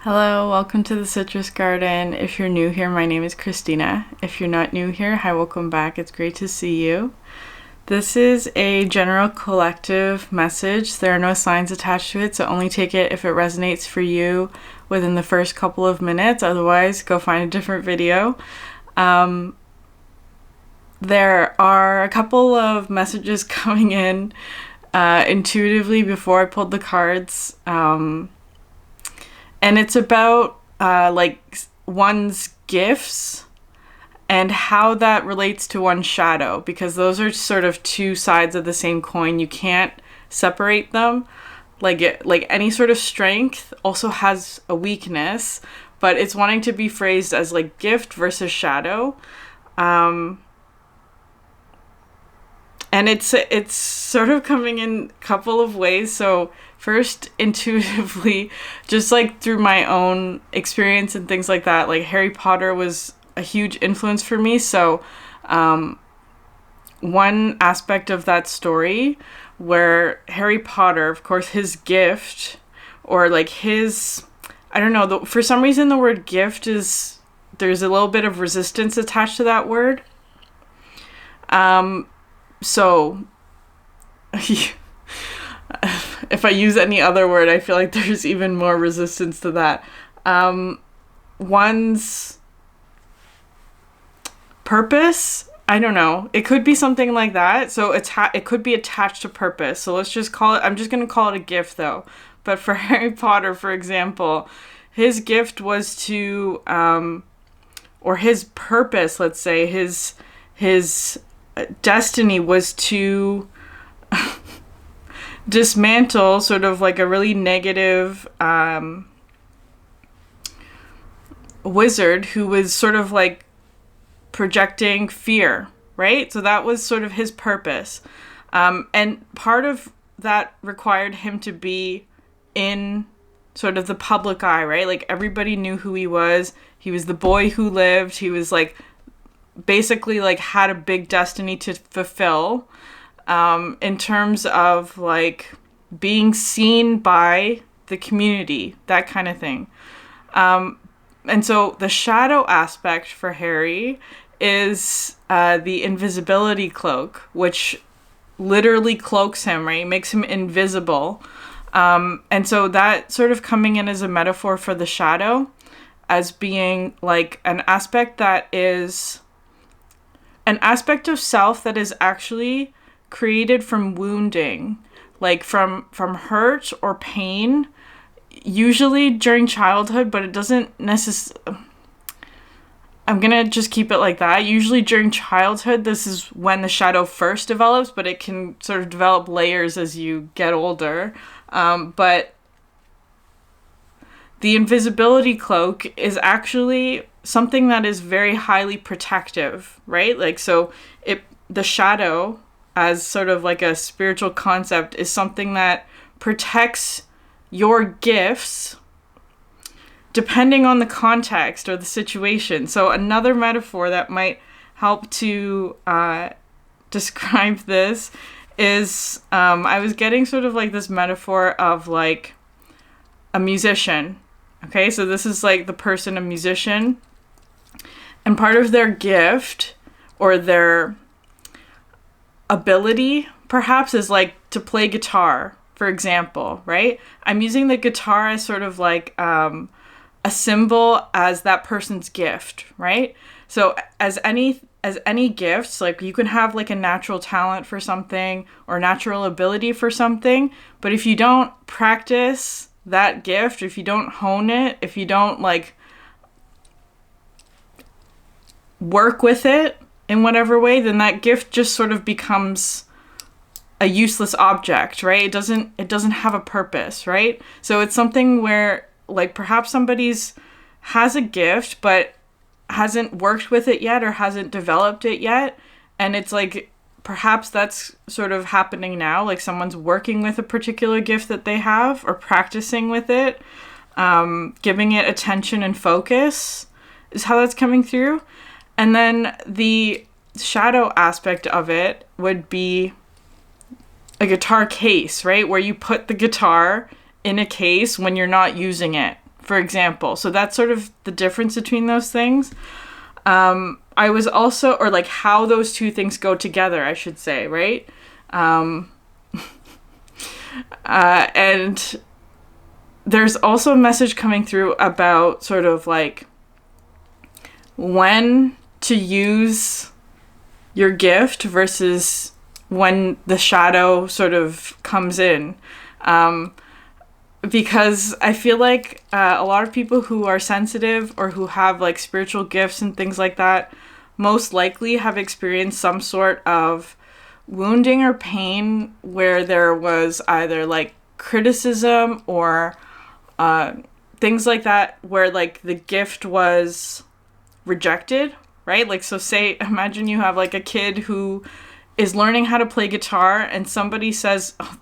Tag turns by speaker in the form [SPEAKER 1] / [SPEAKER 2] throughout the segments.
[SPEAKER 1] Hello, welcome to the Citrus Garden. If you're new here, my name is Christina. If you're not new here, hi, welcome back. It's great to see you. This is a general collective message. There are no signs attached to it, so only take it if it resonates for you within the first couple of minutes. Otherwise, go find a different video. There are a couple of messages coming in intuitively before I pulled the cards. And it's about one's gifts and how that relates to one's shadow, because those are sort of two sides of the same coin. You can't separate them. Like any sort of strength also has a weakness, but it's wanting to be phrased as like gift versus shadow. And it's sort of coming in a couple of ways. So first, intuitively, just like through my own experience and things like that, like Harry Potter was a huge influence for me. So one aspect of that story where Harry Potter, of course, his gift, or like his, I don't know, for some reason the word gift there's a little bit of resistance attached to that word. So, if I use any other word, I feel like there's even more resistance to that. One's purpose, I don't know. It could be something like that. So it could be attached to purpose. So let's just call it, I'm just going to call it a gift though. But for Harry Potter, for example, his gift was to, or his purpose, let's say, his destiny was to dismantle sort of like a really negative wizard who was sort of like projecting fear, right? So that was sort of his purpose. And part of that required him to be in sort of the public eye, right? Like everybody knew who he was. He was the boy who lived. He was like basically like had a big destiny to fulfill in terms of like being seen by the community, that kind of thing. And so the shadow aspect for Harry is the invisibility cloak, which literally cloaks him, right? Makes him invisible. And so that sort of coming in as a metaphor for the shadow as being like an aspect that is an aspect of self that is actually created from wounding, like from hurt or pain, usually during childhood, but it doesn't necessarily, I'm gonna just keep it like that. Usually during childhood, this is when the shadow first develops, but it can sort of develop layers as you get older. But the invisibility cloak is actually something that is very highly protective, right? Like, so the shadow as sort of like a spiritual concept is something that protects your gifts depending on the context or the situation. So another metaphor that might help to describe this is I was getting sort of like this metaphor of like a musician. Okay, so this is like the person, a musician, and part of their gift or their ability perhaps is like to play guitar, for example, right? I'm using the guitar as sort of like a symbol as that person's gift, right? So as any gifts, like you can have like a natural talent for something or natural ability for something, but if you don't practice that gift, if you don't hone it, if you don't like work with it in whatever way, then that gift just sort of becomes a useless object, right? It doesn't have a purpose, right? So it's something where like perhaps somebody's has a gift but hasn't worked with it yet or hasn't developed it yet, and it's like perhaps that's sort of happening now, like someone's working with a particular gift that they have or practicing with it, giving it attention and focus is how that's coming through. And then the shadow aspect of it would be a guitar case, right? Where you put the guitar in a case when you're not using it, for example. So that's sort of the difference between those things. I was also, or like how those two things go together, I should say, right? And there's also a message coming through about sort of like when to use your gift versus when the shadow sort of comes in. Because I feel like a lot of people who are sensitive or who have like spiritual gifts and things like that most likely have experienced some sort of wounding or pain where there was either like criticism or things like that where like the gift was rejected, right? Like, so say, imagine you have like a kid who is learning how to play guitar and somebody says, oh,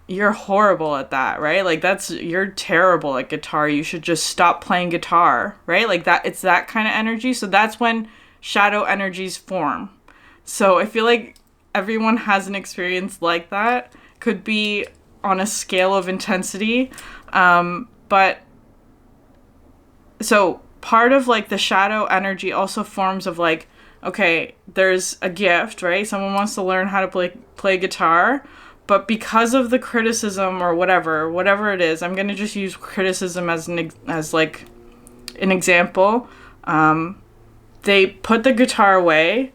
[SPEAKER 1] you're horrible at that, right? Like you're terrible at guitar. You should just stop playing guitar, right? Like that, it's that kind of energy. So that's when shadow energies form. So I feel like everyone has an experience like that. Could be on a scale of intensity. But so part of like the shadow energy also forms of like, okay, there's a gift, right? Someone wants to learn how to play guitar, but because of the criticism or whatever it is, I'm going to just use criticism as like an example. They put the guitar away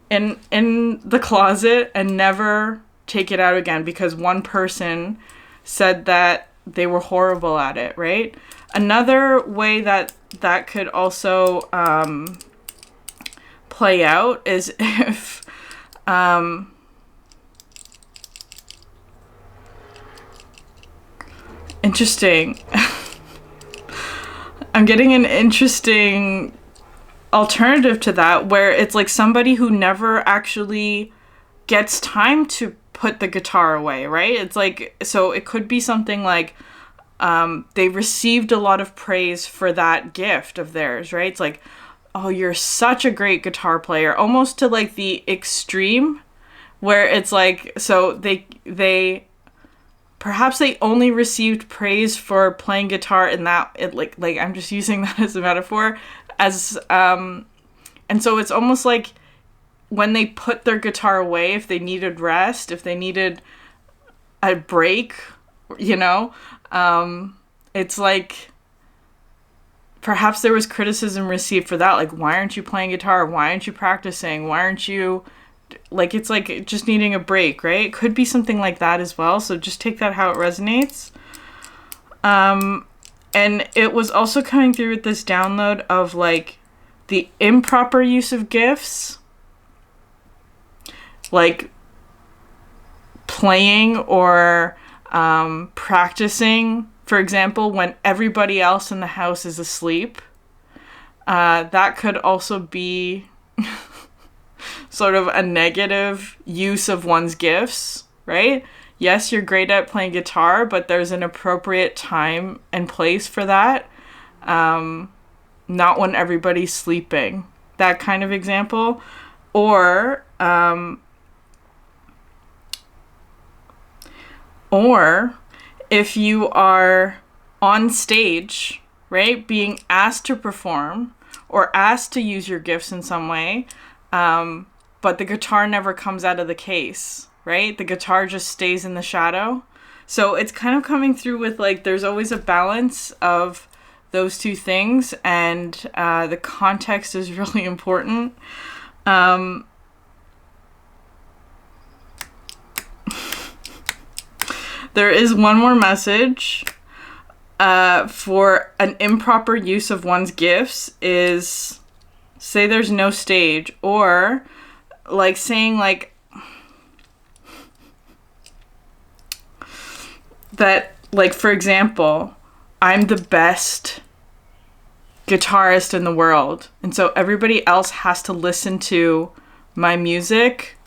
[SPEAKER 1] in the closet and never take it out again because one person said that they were horrible at it, right? Another way that could also play out is if interesting. I'm getting an interesting alternative to that where it's like somebody who never actually gets time to put the guitar away, right? It's like, so it could be something like they received a lot of praise for that gift of theirs, right? It's like, oh, you're such a great guitar player, almost to like the extreme where it's like, so they perhaps they only received praise for playing guitar in that, like I'm just using that as a metaphor, as and so it's almost like when they put their guitar away, if they needed rest, if they needed a break, you know, it's like perhaps there was criticism received for that, like, why aren't you playing guitar? Why aren't you practicing? Why aren't you, like, it's like just needing a break, right? It could be something like that as well. So just take that how it resonates. And it was also coming through with this download of like the improper use of gifts, like playing or practicing, for example, when everybody else in the house is asleep. That could also be sort of a negative use of one's gifts, right? Yes, you're great at playing guitar, but there's an appropriate time and place for that. Not when everybody's sleeping. That kind of example. Or if you are on stage, right, being asked to perform or asked to use your gifts in some way, but the guitar never comes out of the case, right? The guitar just stays in the shadow. So it's kind of coming through with like, there's always a balance of those two things, and the context is really important. There is one more message for an improper use of one's gifts is, say there's no stage, or like saying like that, like, for example, I'm the best guitarist in the world, and so everybody else has to listen to my music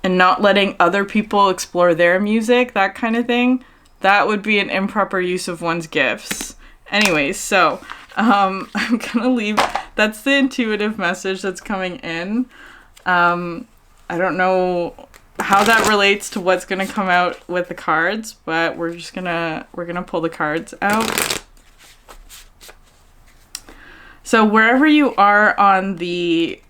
[SPEAKER 1] and not letting other people explore their music, that kind of thing. That would be an improper use of one's gifts. Anyways, so I'm gonna leave. That's the intuitive message that's coming in. I don't know how that relates to what's gonna come out with the cards, but we're gonna pull the cards out. So wherever you are on the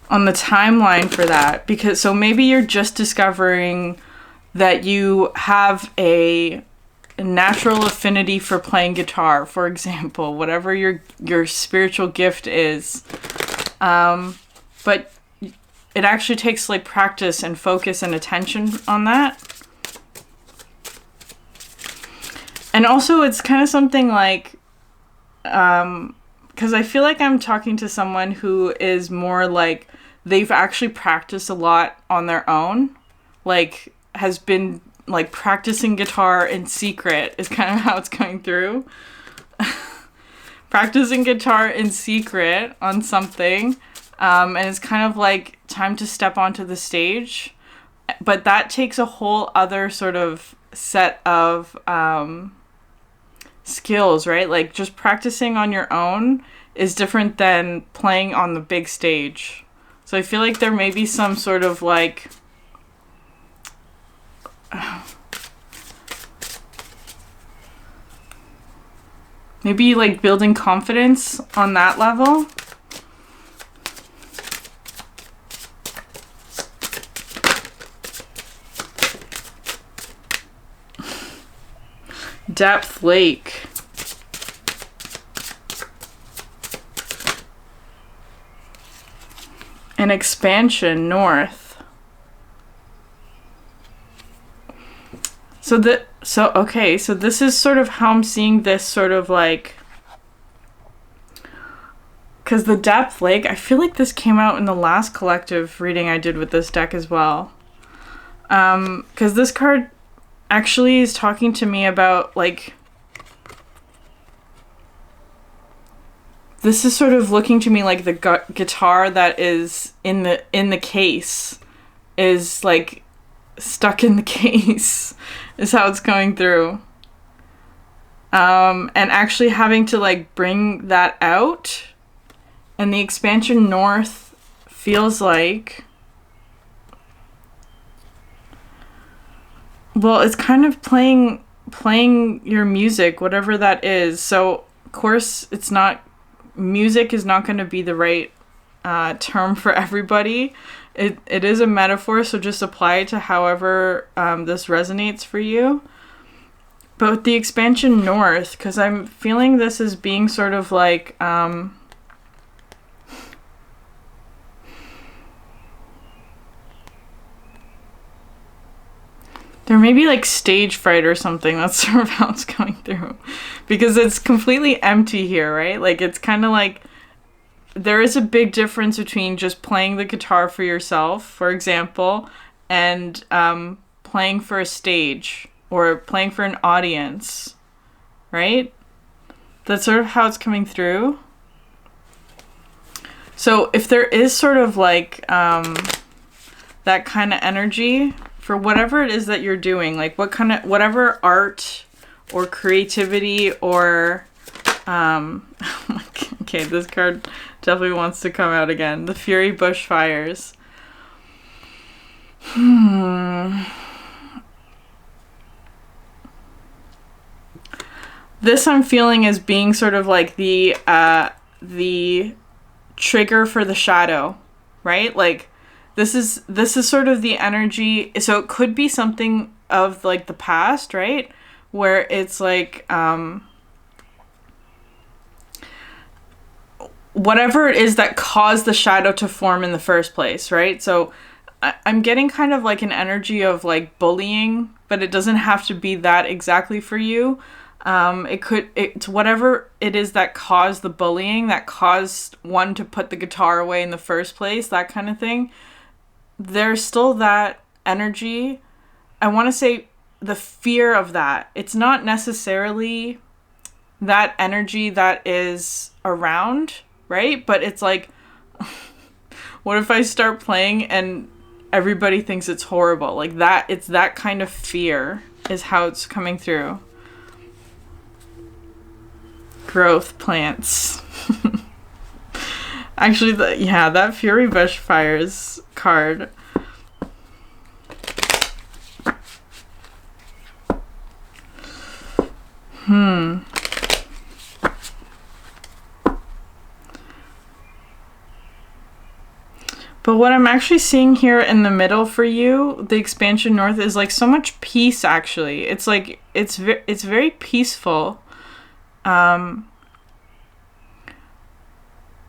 [SPEAKER 1] timeline for that, because so maybe you're just discovering that you have a natural affinity for playing guitar, for example, whatever your spiritual gift is. But it actually takes like practice and focus and attention on that. And also it's kind of something like, because I feel like I'm talking to someone who is more like they've actually practiced a lot on their own, like has been like practicing guitar in secret is kind of how it's going through. Practicing guitar in secret on something, and it's kind of like time to step onto the stage. But that takes a whole other sort of set of skills, right? Like just practicing on your own is different than playing on the big stage. So I feel like there may be some sort of like maybe like building confidence on that level. Depth Lake. An expansion north. So this is sort of how I'm seeing this sort of like, because the Depth Lake, I feel like this came out in the last collective reading I did with this deck as well. Because this card actually is talking to me about like, this is sort of looking to me like the guitar that is in the case is like stuck in the case is how it's going through. And actually having to like bring that out. And the expansion north feels like, well, it's kind of playing your music, whatever that is. So of course it's not, music is not going to be the right term for everybody. It is a metaphor, so just apply it to however this resonates for you. But with the expansion north, because I'm feeling this as being sort of like there may be like stage fright or something. That's sort of how it's going through. Because it's completely empty here, right? Like it's kind of like there is a big difference between just playing the guitar for yourself, for example, and playing for a stage or playing for an audience, right? That's sort of how it's coming through. So if there is sort of like that kind of energy for whatever it is that you're doing, like whatever art or creativity or okay, this card definitely wants to come out again. The Fury Bushfires. This I'm feeling as being sort of like the trigger for the shadow, right? Like this is sort of the energy. So it could be something of like the past, right? Where it's like whatever it is that caused the shadow to form in the first place, right? So I'm getting kind of like an energy of like bullying, but it doesn't have to be that exactly for you. It's whatever it is that caused the bullying, that caused one to put the guitar away in the first place, that kind of thing. There's still that energy. I want to say the fear of that. It's not necessarily that energy that is around, right? But it's like, what if I start playing and everybody thinks it's horrible? Like that, it's that kind of fear is how it's coming through. Growth plants. Actually, that Fury Bushfires card. But what I'm actually seeing here in the middle for you, the expansion north, is like so much peace, actually. It's like, it's very peaceful.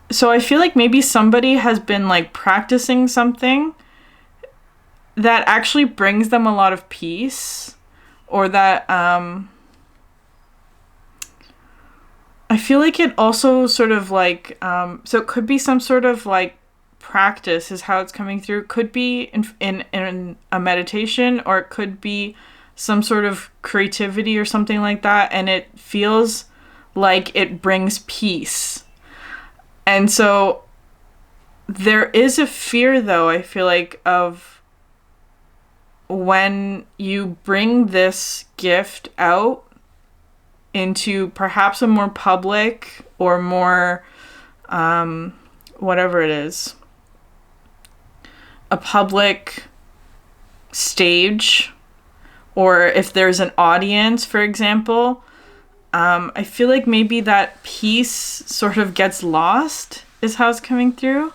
[SPEAKER 1] So I feel like maybe somebody has been like practicing something that actually brings them a lot of peace, or that, I feel like it also sort of like, so it could be some sort of like practice is how it's coming through. It could be in a meditation, or it could be some sort of creativity or something like that. And it feels like it brings peace. And so there is a fear, though, I feel like, of when you bring this gift out into perhaps a more public or more, whatever it is, a public stage, or if there's an audience, for example, I feel like maybe that piece sort of gets lost, is how it's coming through.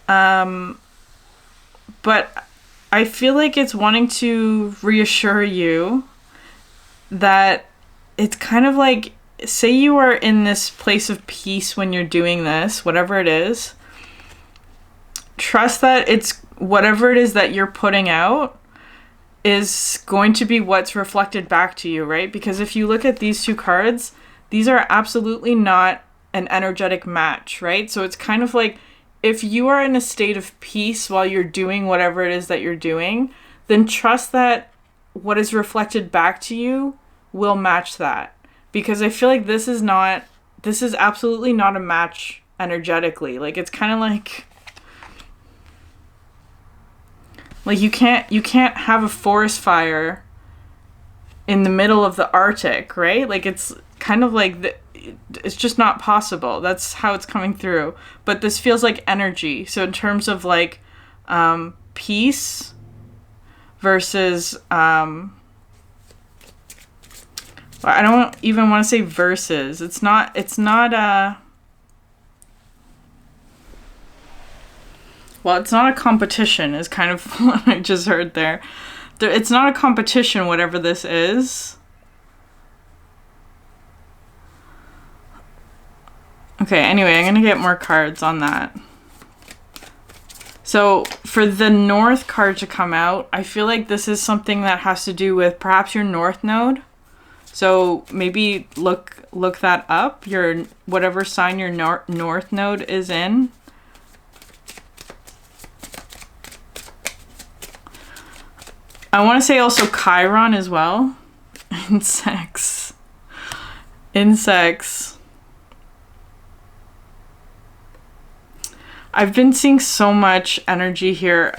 [SPEAKER 1] But I feel like it's wanting to reassure you that it's kind of like, say you are in this place of peace when you're doing this, whatever it is. Trust that it's whatever it is that you're putting out is going to be what's reflected back to you, right? Because if you look at these two cards, these are absolutely not an energetic match, right? So it's kind of like, if you are in a state of peace while you're doing whatever it is that you're doing, then trust that what is reflected back to you will match that. Because I feel like this is absolutely not a match energetically. Like, it's kind of like you can't have a forest fire in the middle of the Arctic, right? Like, it's kind of like it's just not possible. That's how it's coming through. But this feels like energy. So in terms of like peace versus I don't even want to say versus. It's not well, it's not a competition, is kind of what I just heard there. It's not a competition, whatever this is. Okay, anyway, I'm going to get more cards on that. So, for the North card to come out, I feel like this is something that has to do with perhaps your North node. So, maybe look that up, your whatever sign your North node is in. I want to say also Chiron as well. Insects. I've been seeing so much energy here,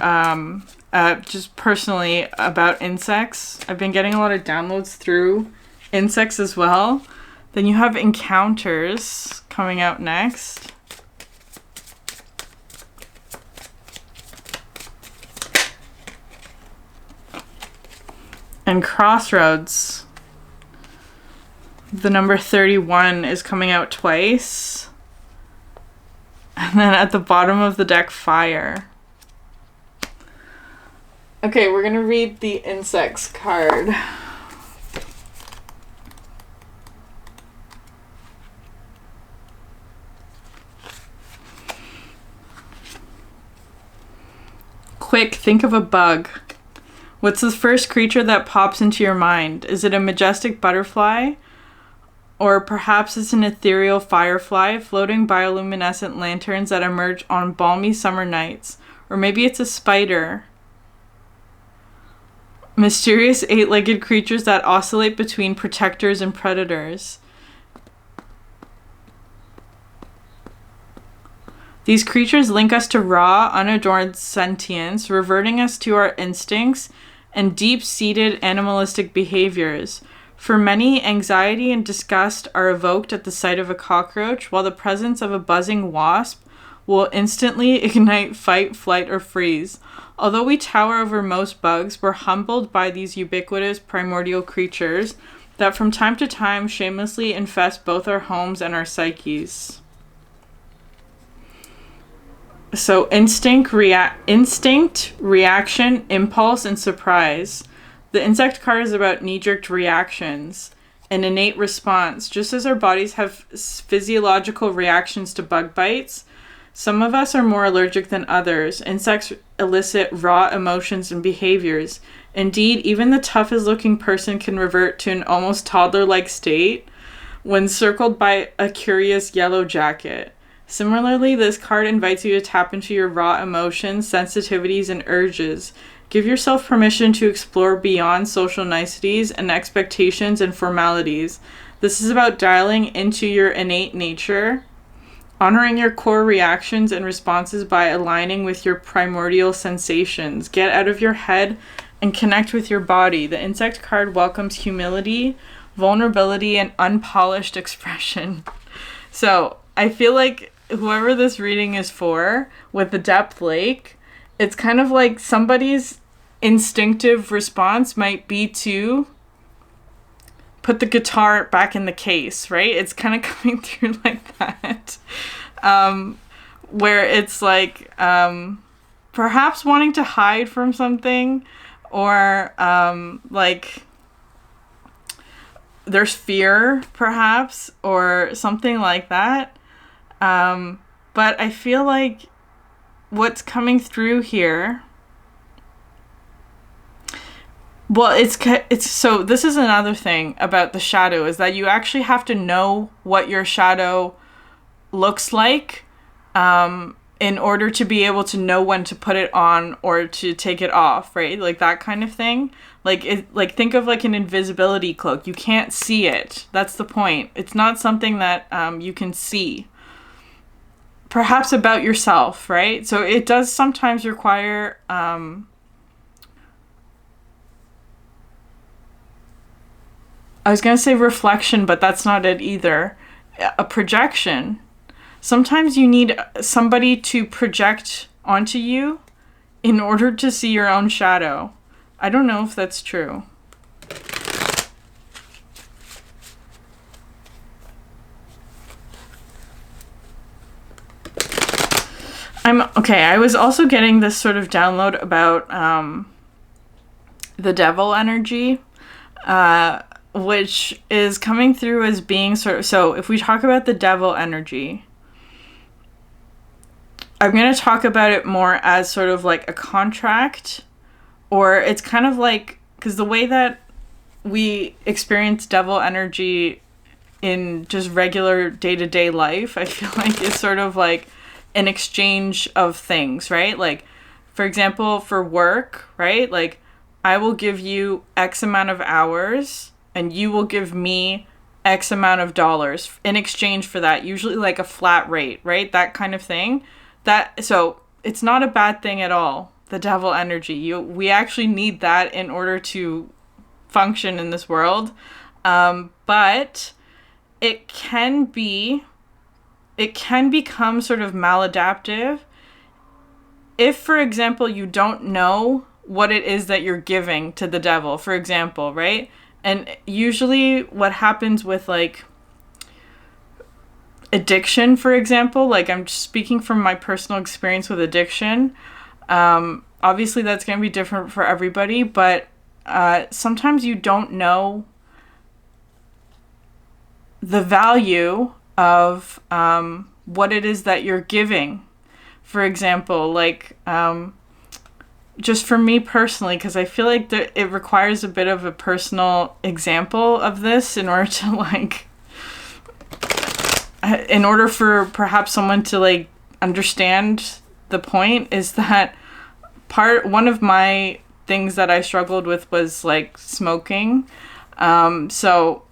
[SPEAKER 1] just personally, about insects. I've been getting a lot of downloads through insects as well. Then you have encounters coming out next. And crossroads. The number 31 is coming out twice. And then at the bottom of the deck, fire. Okay, we're going to read the insects card. Quick, think of a bug. What's the first creature that pops into your mind? Is it a majestic butterfly? Or perhaps it's an ethereal firefly floating bioluminescent lanterns that emerge on balmy summer nights. Or maybe it's a spider. Mysterious eight-legged creatures that oscillate between protectors and predators. These creatures link us to raw, unadorned sentience, reverting us to our instincts and deep-seated animalistic behaviors. For many, anxiety and disgust are evoked at the sight of a cockroach, while the presence of a buzzing wasp will instantly ignite fight, flight, or freeze. Although we tower over most bugs, we're humbled by these ubiquitous primordial creatures that from time to time shamelessly infest both our homes and our psyches. So instinct, reaction, impulse, and surprise. The insect card is about knee-jerk reactions, an innate response. Just as our bodies have physiological reactions to bug bites, some of us are more allergic than others. Insects elicit raw emotions and behaviors. Indeed, even the toughest looking person can revert to an almost toddler-like state when circled by a curious yellow jacket. Similarly, this card invites you to tap into your raw emotions, sensitivities, and urges. Give yourself permission to explore beyond social niceties and expectations and formalities. This is about dialing into your innate nature, honoring your core reactions and responses by aligning with your primordial sensations. Get out of your head and connect with your body. The insect card welcomes humility, vulnerability, and unpolished expression. So I feel like whoever this reading is for, with the depth lake, it's kind of like somebody's instinctive response might be to put the guitar back in the case, right? It's kind of coming through like that. Where it's like perhaps wanting to hide from something, or like there's fear perhaps, or something like that. But I feel like what's coming through here, well, it's so this is another thing about the shadow, is that you actually have to know what your shadow looks like in order to be able to know when to put it on or to take it off, right? Like that kind of thing. Like think of like an invisibility cloak. You can't see it. That's the point. It's not something that you can see. Perhaps about yourself, right? So it does sometimes require I was going to say reflection, but that's not it either. A projection. Sometimes you need somebody to project onto you in order to see your own shadow. I don't know if that's true. I was also getting this sort of download about the devil energy, which is coming through as being sort of, so if we talk about the devil energy, I'm going to talk about it more as sort of like a contract, or it's kind of like, because the way that we experience devil energy in just regular day-to-day life, I feel like it's sort of like an exchange of things, right? Like, for example, for work, right? Like, I will give you X amount of hours and you will give me X amount of dollars in exchange for that, usually like a flat rate, right? That kind of thing. So it's not a bad thing at all, the devil energy. We actually need that in order to function in this world. But it can become sort of maladaptive if, for example, you don't know what it is that you're giving to the devil, for example, right? And usually what happens with like addiction, for example, like I'm speaking from my personal experience with addiction. Obviously that's going to be different for everybody, but sometimes you don't know the value of what it is that you're giving. For example, like just for me personally, because I feel like it requires a bit of a personal example of this in order to like, in order for perhaps someone to like understand the point, is that one of my things that I struggled with was like smoking. So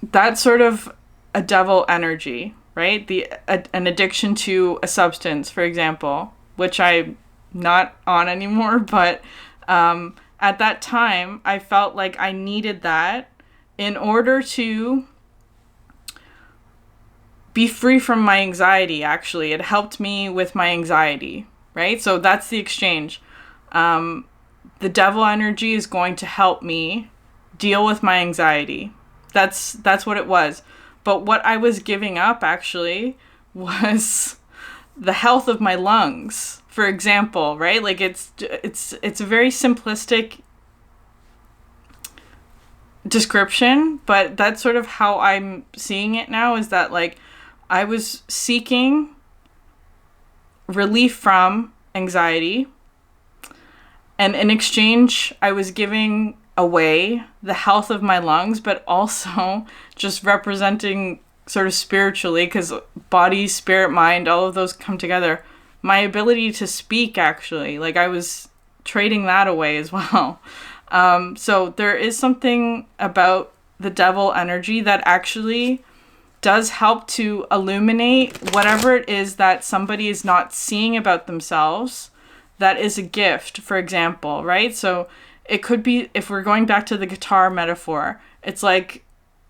[SPEAKER 1] that's sort of a devil energy, right? An addiction to a substance, for example, which I'm not on anymore, but at that time I felt like I needed that in order to be free from my anxiety. Actually, it helped me with my anxiety, right? So that's the exchange. The devil energy is going to help me deal with my anxiety. That's what it was. But what I was giving up actually was the health of my lungs, for example, right? Like it's a very simplistic description, but that's sort of how I'm seeing it now, is that like I was seeking relief from anxiety, and in exchange I was giving away the health of my lungs, but also just representing sort of spiritually, because body, spirit, mind, all of those come together, my ability to speak, actually, like I was trading that away as well. So there is something about the devil energy that actually does help to illuminate whatever it is that somebody is not seeing about themselves that is a gift, for example, right? So it could be, if we're going back to the guitar metaphor, it's like,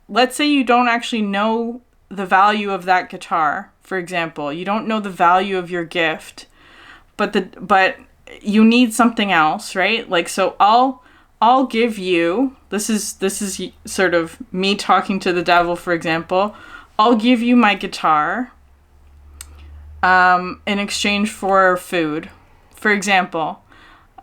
[SPEAKER 1] let's say you don't actually know the value of that guitar, for example. You don't know the value of your gift, but you need something else, right? Like, so I'll give you, this is sort of me talking to the devil, for example. I'll give you my guitar in exchange for food, for example.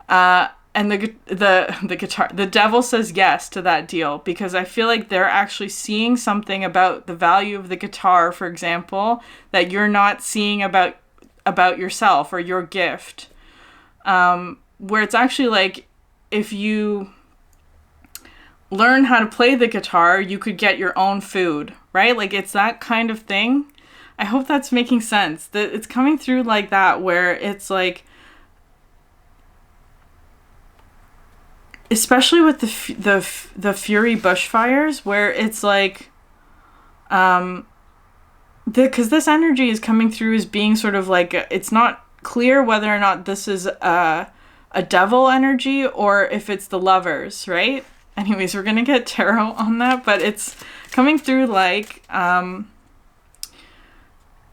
[SPEAKER 1] And the guitar, the devil says yes to that deal, because I feel like they're actually seeing something about the value of the guitar, for example, that you're not seeing about yourself or your gift. Where it's actually like, if you learn how to play the guitar, you could get your own food, right? Like, it's that kind of thing. I hope that's making sense. That it's coming through like that, where it's like, especially with the Fury bushfires, where it's like, because this energy is coming through as being sort of like, it's not clear whether or not this is a devil energy or if it's the lovers, right? Anyways, we're gonna get tarot on that, but it's coming through like,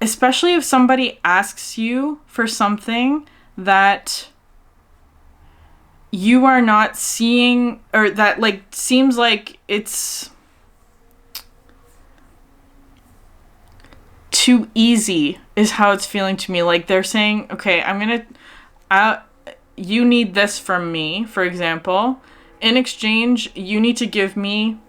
[SPEAKER 1] especially if somebody asks you for something that you are not seeing, or that like seems like it's too easy, is how it's feeling to me. Like they're saying, okay, you need this from me, for example. In exchange, you need to give me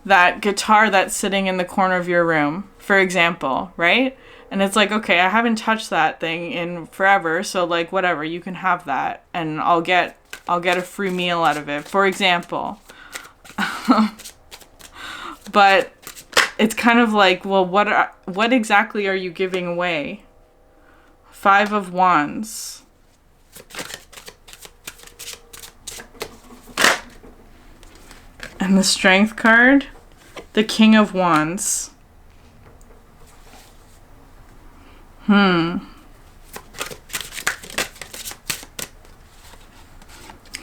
[SPEAKER 1] that guitar that's sitting in the corner of your room, for example, right? And it's like, okay, I haven't touched that thing in forever, so like whatever, you can have that, and I'll get a free meal out of it, for example. But it's kind of like, well, what exactly are you giving away? 5 of Wands. And the Strength card, the King of Wands.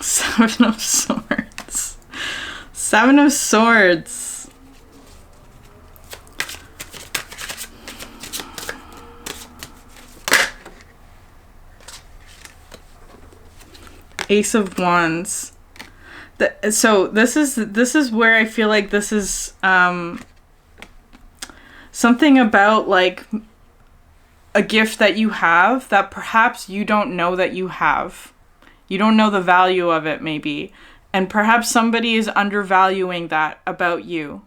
[SPEAKER 1] Seven of Swords. Seven of Swords. Ace of Wands. So this is where I feel like this is something about like a gift that you have that perhaps you don't know that you have. You don't know the value of it, maybe. And perhaps somebody is undervaluing that about you.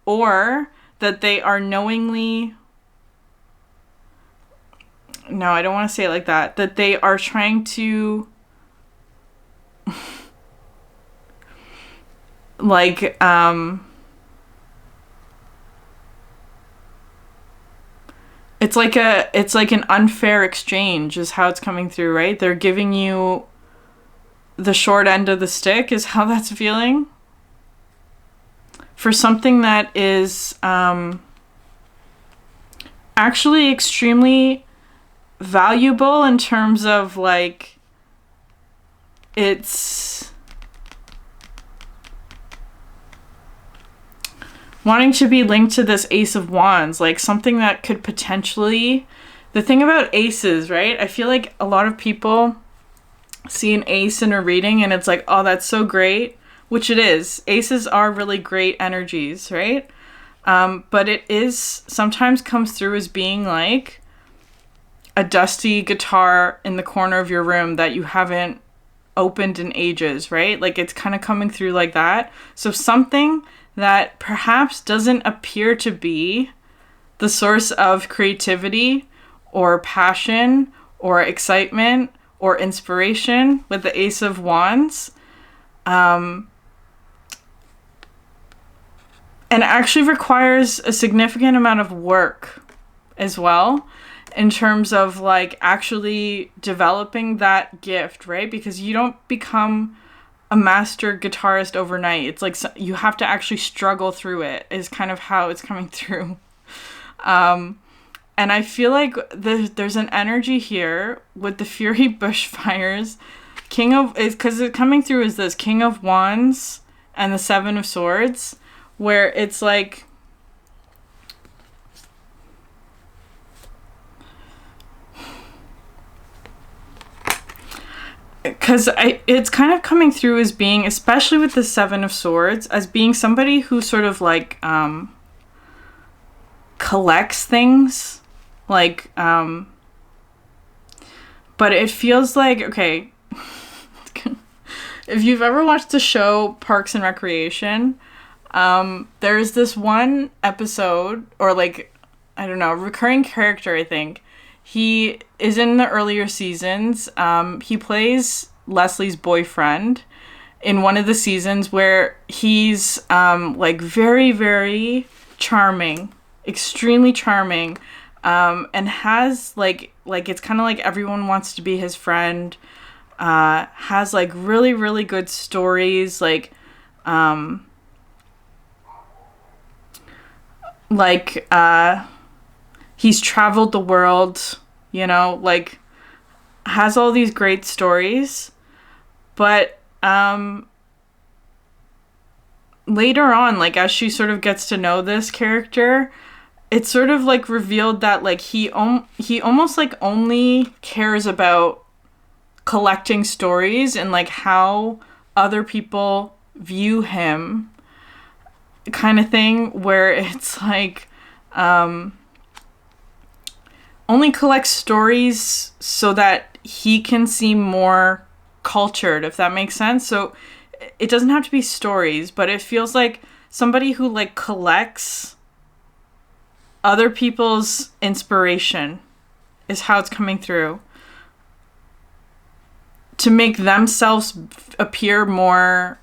[SPEAKER 1] Or that they are knowingly... No, I don't want to say it like that. That they are trying to... like, it's like an unfair exchange is how it's coming through, right? They're giving you the short end of the stick is how that's feeling. For something that is actually extremely valuable in terms of like, it's wanting to be linked to this Ace of Wands, like something that could potentially... The thing about aces, right? I feel like a lot of people see an ace in a reading and it's like, oh, that's so great. which it is. Aces are really great energies, right? But it is sometimes comes through as being like a dusty guitar in the corner of your room that you haven't opened in ages, right? Like it's kind of coming through like that. So something that perhaps doesn't appear to be the source of creativity or passion or excitement or inspiration with the Ace of Wands. And actually requires a significant amount of work as well in terms of like actually developing that gift, right? Because you don't become a master guitarist overnight. It's like you have to actually struggle through it is kind of how it's coming through. And I feel like there's an energy here with the Fury Bushfires. Because it's coming through as this King of Wands and the Seven of Swords, where it's like because it's kind of coming through as being, especially with the Seven of Swords, as being somebody who sort of like collects things, like but it feels like, okay, if you've ever watched the show Parks and Recreation, there's this one episode, or like, I don't know, recurring character, I think. He is in the earlier seasons. He plays Leslie's boyfriend in one of the seasons where he's like very, very charming, extremely charming, and has like it's kind of like everyone wants to be his friend. Has like really, really good stories, he's traveled the world, you know, like has all these great stories, but later on, like as she sort of gets to know this character, it's sort of like revealed that like he almost like only cares about collecting stories and like how other people view him, kind of thing, where it's like only collects stories so that he can seem more cultured, if that makes sense. So it doesn't have to be stories, but it feels like somebody who like collects other people's inspiration is how it's coming through, to make themselves appear more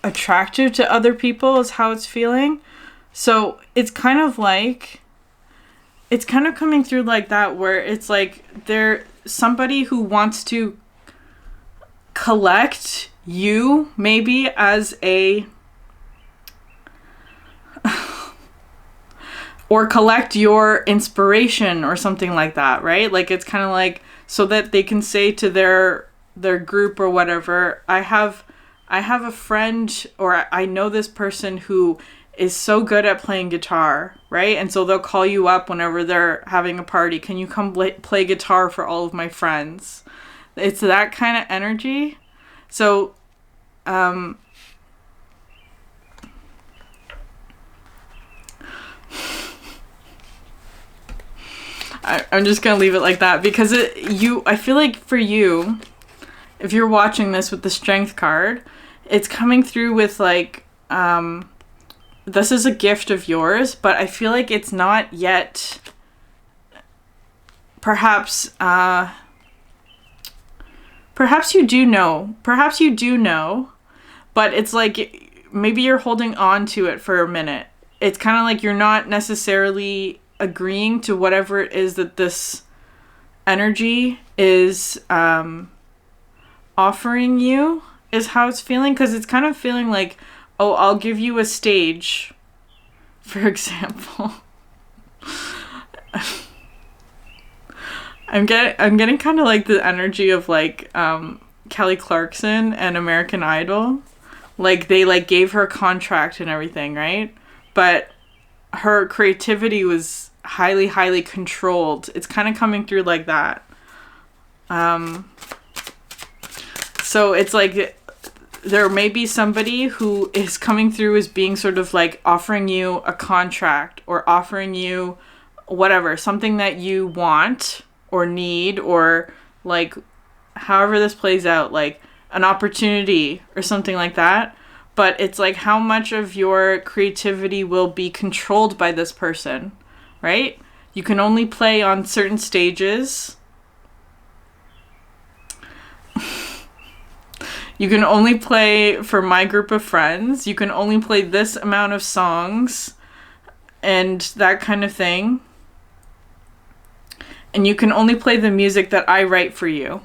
[SPEAKER 1] attractive to other people is how it's feeling. So it's kind of coming through like that, where it's like they're somebody who wants to collect you maybe as a or collect your inspiration or something like that, right? Like it's kind of like so that they can say to their group or whatever, I have a friend, or I know this person who is so good at playing guitar, right? And so they'll call you up whenever they're having a party. Can you come play guitar for all of my friends? It's that kind of energy. So, I'm just going to leave it like that, because I feel like for you, if you're watching this with the Strength card, it's coming through with like, this is a gift of yours, but I feel like it's not yet, perhaps you do know, but it's like, maybe you're holding on to it for a minute. It's kind of like you're not necessarily agreeing to whatever it is that this energy is offering you, is how it's feeling, because it's kind of feeling like, oh, I'll give you a stage, for example. I'm getting kind of like the energy of like Kelly Clarkson and American Idol. Like they like gave her a contract and everything, right? But her creativity was highly, highly controlled. It's kind of coming through like that. So it's like there may be somebody who is coming through as being sort of like offering you a contract or offering you whatever, something that you want or need, or like however this plays out, like an opportunity or something like that. But it's like how much of your creativity will be controlled by this person, right? You can only play on certain stages. You can only play for my group of friends. You can only play this amount of songs and that kind of thing. And you can only play the music that I write for you.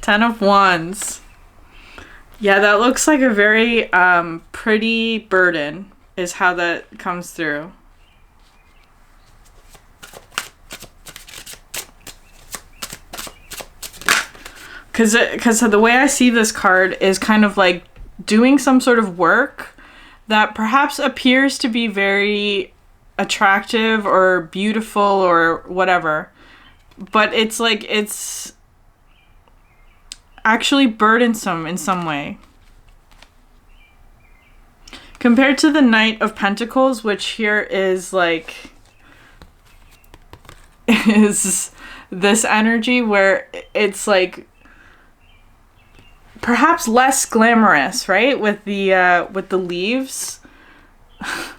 [SPEAKER 1] Ten of Wands. Yeah, that looks like a very pretty burden is how that comes through. Because the way I see this card is kind of like doing some sort of work that perhaps appears to be very attractive or beautiful or whatever. But it's like, it's actually burdensome in some way. Compared to the Knight of Pentacles, which here is like, is this energy where it's like perhaps less glamorous, right? With the leaves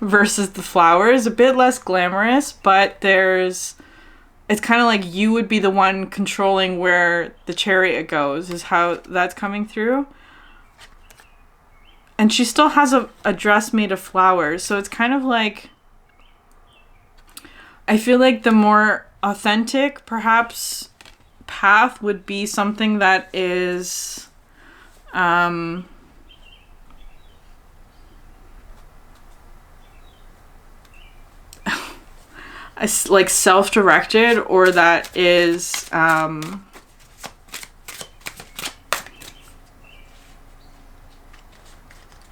[SPEAKER 1] versus the flowers, a bit less glamorous, but it's kind of like you would be the one controlling where the chariot goes, is how that's coming through. And she still has a dress made of flowers. So it's kind of like, I feel like the more authentic, perhaps, path would be something that is, like self-directed, or that is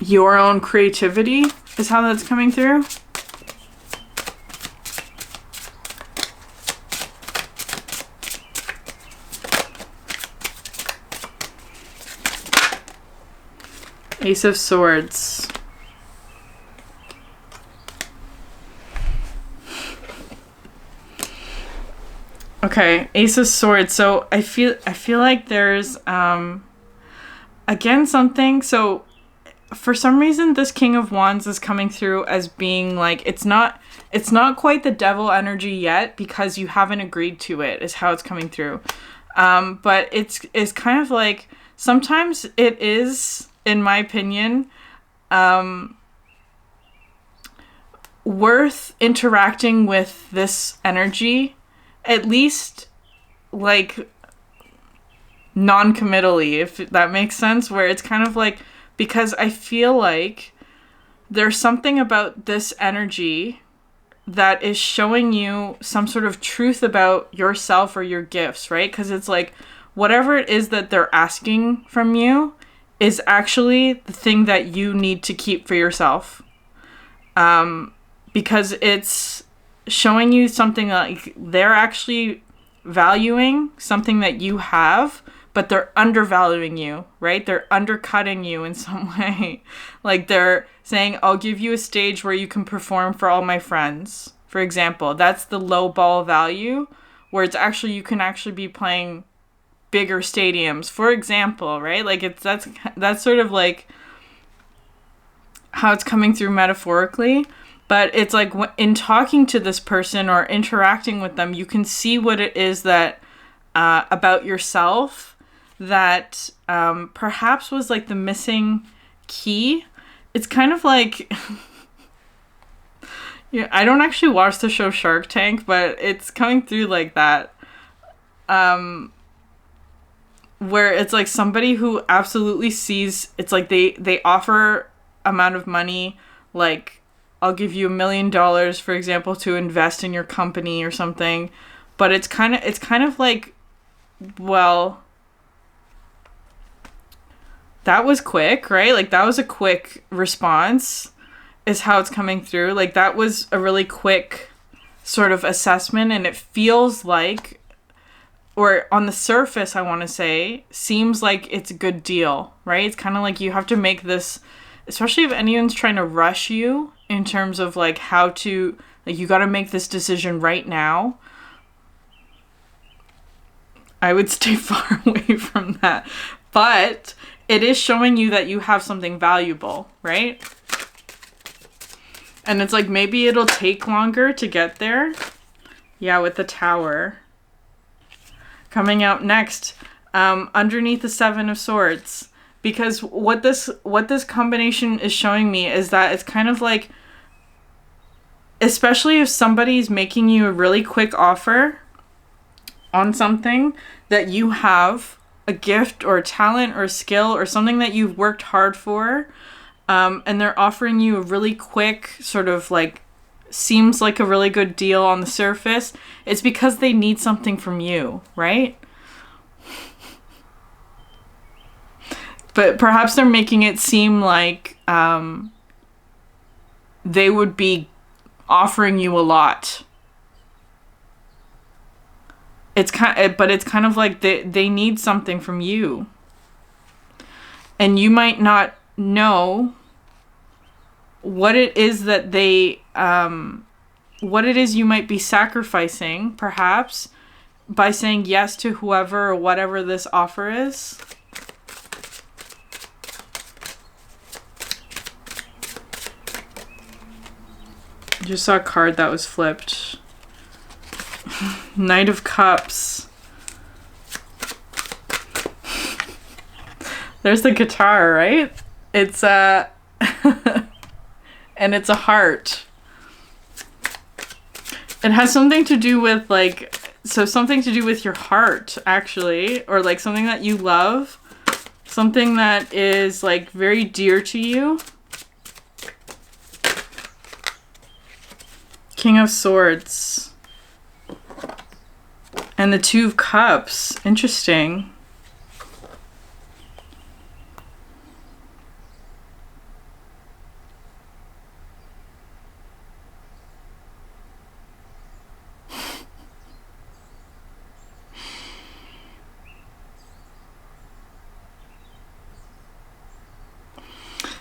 [SPEAKER 1] your own creativity is how that's coming through. Ace of Swords. Okay, Ace of Swords. So I feel like there's again something. So for some reason this King of Wands is coming through as being like, it's not quite the devil energy yet because you haven't agreed to it, is how it's coming through. But it's kind of like, sometimes it is, in my opinion, worth interacting with this energy, at least like non-committally, if that makes sense, where it's kind of like, because I feel like there's something about this energy that is showing you some sort of truth about yourself or your gifts, right? Because it's like, whatever it is that they're asking from you is actually the thing that you need to keep for yourself. Because it's showing you something like they're actually valuing something that you have, but they're undervaluing you, right? They're undercutting you in some way. Like they're saying, I'll give you a stage where you can perform for all my friends, for example. That's the low ball value, where it's actually, you can actually be playing bigger stadiums, for example, right? Like that's sort of like how it's coming through metaphorically. But it's like in talking to this person or interacting with them, you can see what it is that about yourself that perhaps was like the missing key. It's kind of like, yeah, I don't actually watch the show Shark Tank, but it's coming through like that. Where it's like somebody who absolutely sees, it's like they offer amount of money, like, I'll give you $1 million, for example, to invest in your company or something. But it's kind of like, well, that was quick, right? Like that was a quick response. is how it's coming through. Like, that was a really quick sort of assessment, and it feels like, or on the surface, I want to say, seems like it's a good deal, right? It's kind of like you have to make this, especially if anyone's trying to rush you in terms of like how to, like, you got to make this decision right now. I would stay far away from that. But it is showing you that you have something valuable, right? And it's like, maybe it'll take longer to get there. Yeah, with the Tower. Coming out next, underneath the Seven of Swords. Because what this combination is showing me is that it's kind of like, especially if somebody's making you a really quick offer on something that you have a gift or a talent or a skill or something that you've worked hard for, and they're offering you a really quick sort of like, seems like a really good deal on the surface, it's because they need something from you, right? But perhaps they're making it seem like they would be offering you a lot. But it's kind of like they need something from you. And you might not know what it is that what it is you might be sacrificing, perhaps, by saying yes to whoever or whatever this offer is. Just saw a card that was flipped. Knight of Cups. There's the guitar, right? It's and it's a heart. It has something to do with like, so something to do with your heart, actually, or like something that you love, something that is like very dear to you. King of Swords. And the Two of Cups. Interesting.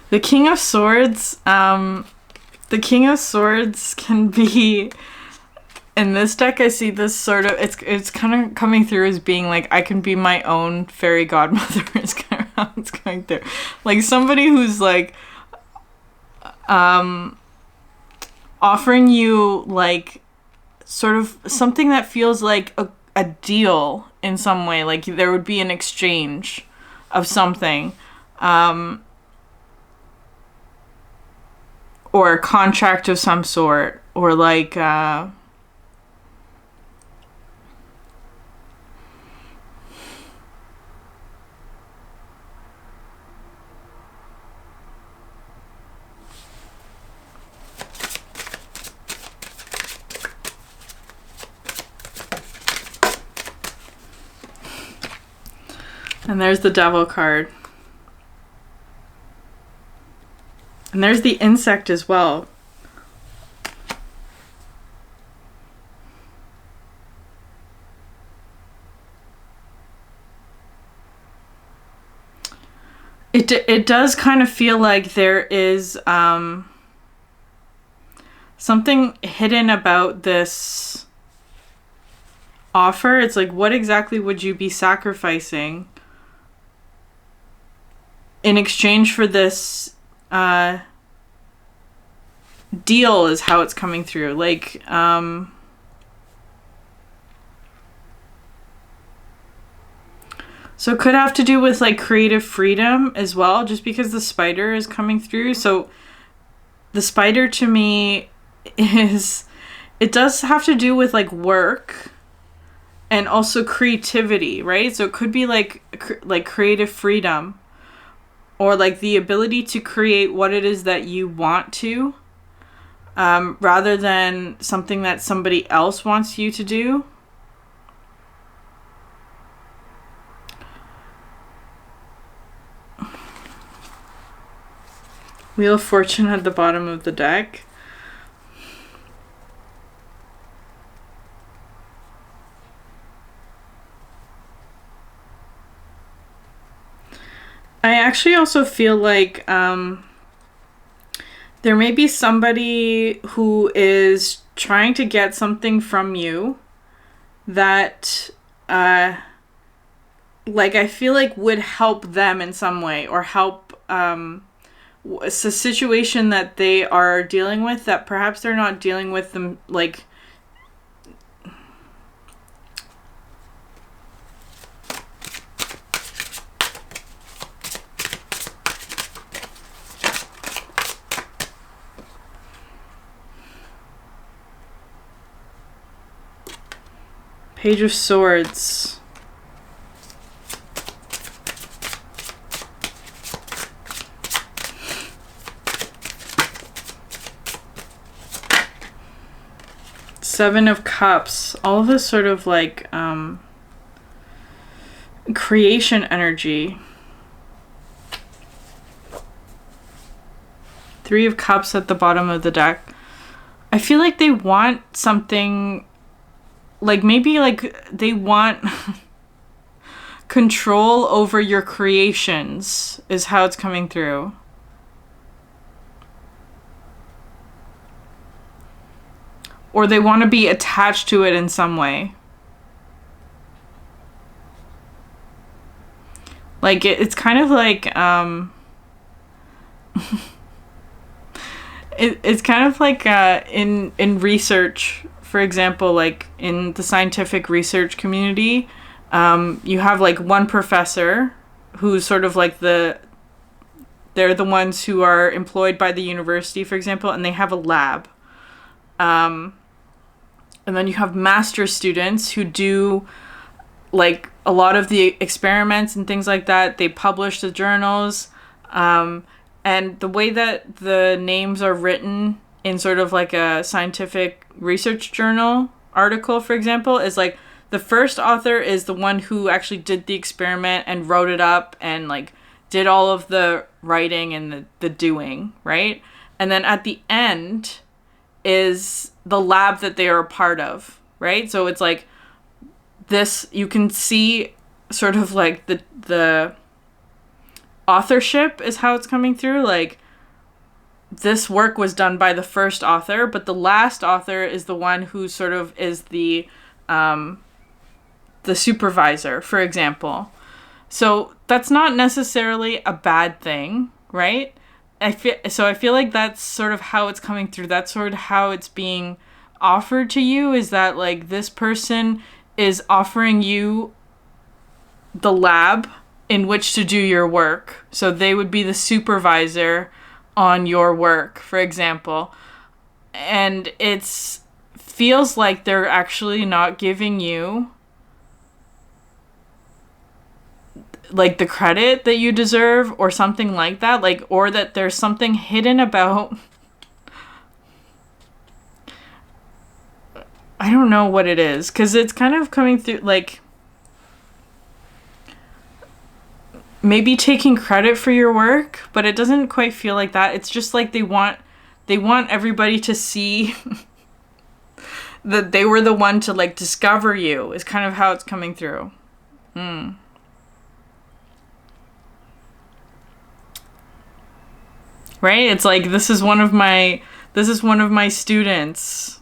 [SPEAKER 1] The King of Swords, the King of Swords can be, in this deck I see this sort of, it's kind of coming through as being like, I can be my own fairy godmother is kind of how it's going through. Like somebody who's like, offering you like sort of something that feels like a deal in some way, like there would be an exchange of something. Or a contract of some sort, or like, and there's the Devil card. And there's the insect as well. It does kind of feel like there is something hidden about this offer. It's like, what exactly would you be sacrificing in exchange for this deal, is how it's coming through. Like, so it could have to do with like creative freedom as well, just because the spider is coming through. So the spider to me is, it does have to do with like work and also creativity, right? So it could be like creative freedom, or like the ability to create what it is that you want to, rather than something that somebody else wants you to do. Wheel of Fortune at the bottom of the deck. I actually also feel like there may be somebody who is trying to get something from you that, like, I feel like would help them in some way, or help, it's a situation that they are dealing with that perhaps they're not dealing with them, like, Page of Swords. Seven of Cups. All of this sort of like creation energy. Three of Cups at the bottom of the deck. I feel like they want something, like maybe like they want control over your creations is how it's coming through. Or they want to be attached to it in some way. Like it's kind of like it's kind of like in research, for example, like in the scientific research community, you have like one professor who's sort of like they're the ones who are employed by the university, for example, and they have a lab. And then you have master students who do like a lot of the experiments and things like that. They publish the journals. And the way that the names are written in sort of like a scientific research journal article, for example, is like the first author is the one who actually did the experiment and wrote it up and like did all of the writing and the doing, right? And then at the end is the lab that they are a part of, right? So it's like this, you can see sort of like the authorship is how it's coming through. Like this work was done by the first author, but the last author is the one who sort of is the supervisor, for example. So that's not necessarily a bad thing, right? I feel like that's sort of how it's coming through. That's sort of how it's being offered to you, is that like this person is offering you the lab in which to do your work. So they would be the supervisor on your work, for example. And it's feels like they're actually not giving you like the credit that you deserve or something like that, like, or that there's something hidden about, I don't know what it is, because it's kind of coming through like maybe taking credit for your work, but it doesn't quite feel like that. It's just like they want everybody to see that they were the one to like discover you, is kind of how it's coming through. Right? It's like this is one of my students.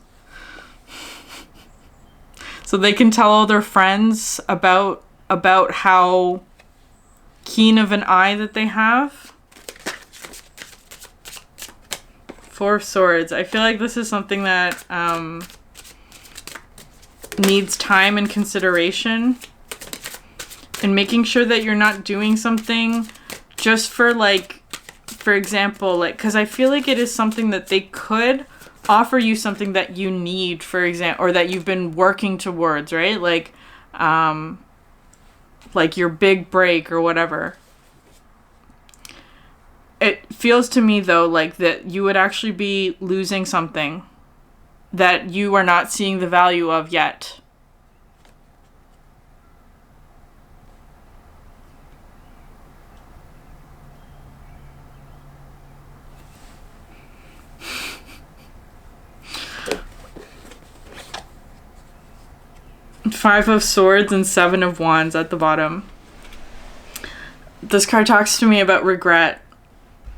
[SPEAKER 1] So they can tell all their friends about how keen of an eye that they have. Four of Swords. I feel like this is something that needs time and consideration, and making sure that you're not doing something just for like, for example, like, because I feel like it is something that they could offer you something that you need, for example, or that you've been working towards, right? Like your big break or whatever. It feels to me, though, like that you would actually be losing something that you are not seeing the value of yet. Five of Swords and Seven of Wands at the bottom. This card talks to me about regret,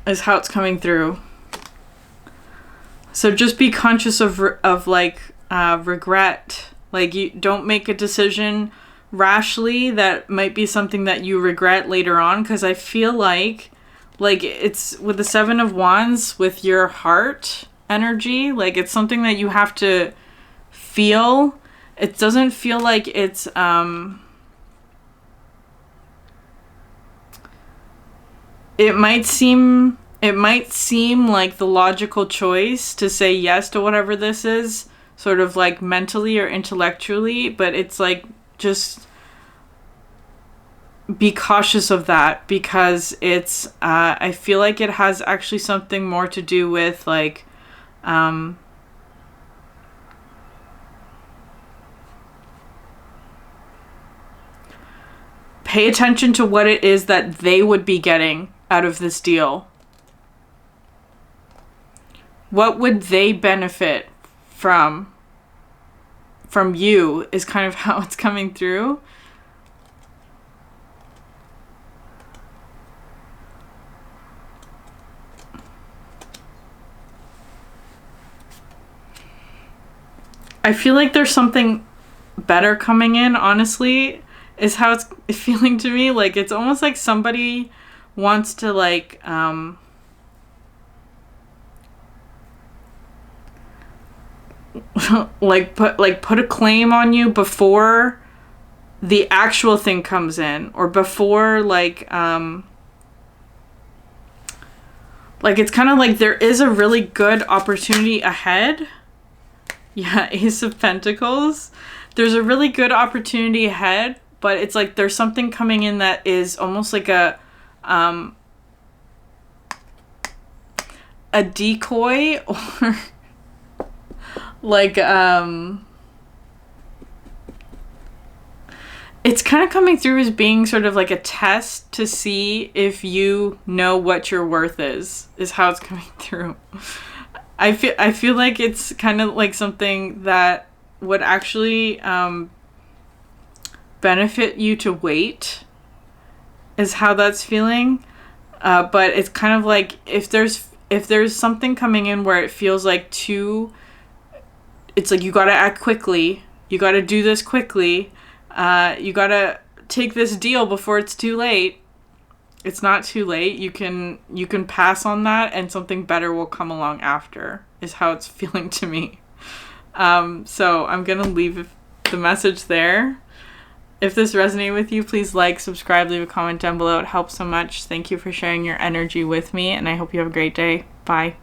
[SPEAKER 1] is how it's coming through. So just be conscious of regret. Like, you don't make a decision rashly that might be something that you regret later on, because I feel like it's with the Seven of Wands with your heart energy, like it's something that you have to feel. It doesn't feel like it's it might seem like the logical choice to say yes to whatever this is, sort of like mentally or intellectually, but it's like, just be cautious of that, because it's I feel like it has actually something more to do with like pay attention to what it is that they would be getting out of this deal. What would they benefit from you is kind of how it's coming through. I feel like there's something better coming in, honestly, is how it's feeling to me. Like, it's almost like somebody wants to like put a claim on you before the actual thing comes in, or before like it's kind of like there is a really good opportunity ahead. Yeah, Ace of Pentacles. There's a really good opportunity ahead, but it's like there's something coming in that is almost like a decoy, or like it's kind of coming through as being sort of like a test to see if you know what your worth is how it's coming through. I feel like it's kind of like something that would actually benefit you to wait, is how that's feeling. But it's kind of like if there's something coming in where it feels like it's like you gotta act quickly, you gotta do this quickly, you gotta take this deal before it's too late. It's not too late. You can pass on that, and something better will come along after, is how it's feeling to me. So I'm gonna leave the message there. If this resonated with you, please like, subscribe, leave a comment down below. It helps so much. Thank you for sharing your energy with me, and I hope you have a great day. Bye.